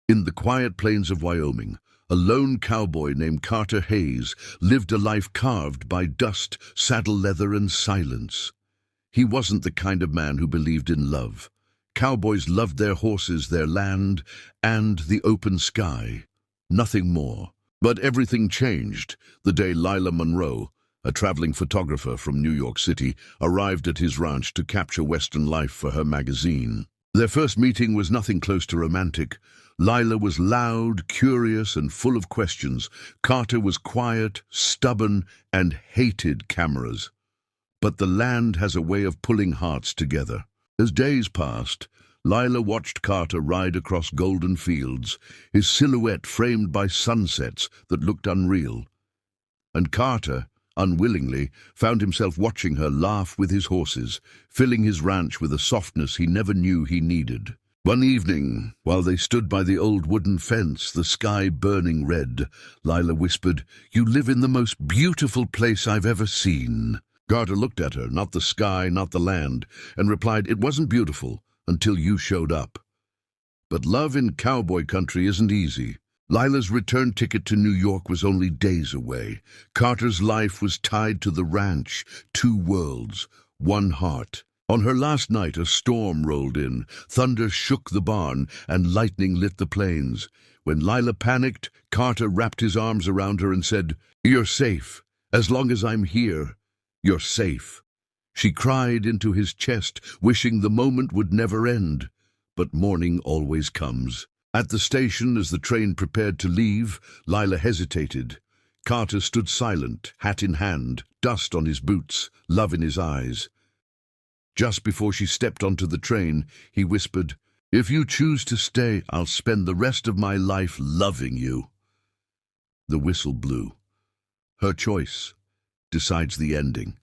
In the quiet plains of Wyoming, a lone cowboy named Carter Hayes lived a life carved by dust, saddle leather, and silence. He wasn't the kind of man who believed in love. Cowboys loved their horses, their land, and the open sky. Nothing more. But everything changed the day Lila Monroe, a traveling photographer from New York City, arrived at his ranch to capture Western life for her magazine. Their first meeting was nothing close to romantic. Lila was loud, curious, and full of questions. Carter was quiet, stubborn, and hated cameras. But the land has a way of pulling hearts together. As days passed, Lila watched Carter ride across golden fields, his silhouette framed by sunsets that looked unreal. And Carter, unwillingly, found himself watching her laugh with his horses, filling his ranch with a softness he never knew he needed. One evening, while they stood by the old wooden fence, the sky burning red, Lila whispered, "You live in the most beautiful place I've ever seen." Carter looked at her, not the sky, not the land, and replied, "It wasn't beautiful until you showed up." But love in cowboy country isn't easy. Lila's return ticket to New York was only days away. Carter's life was tied to the ranch, two worlds, one heart. On her last night, a storm rolled in. Thunder shook the barn, and lightning lit the plains. When Lila panicked, Carter wrapped his arms around her and said, "You're safe. As long as I'm here, you're safe." She cried into his chest, wishing the moment would never end. But morning always comes. At the station, as the train prepared to leave, Lila hesitated. Carter stood silent, hat in hand, dust on his boots, love in his eyes. Just before she stepped onto the train, he whispered, "If you choose to stay, I'll spend the rest of my life loving you." The whistle blew. Her choice decides the ending.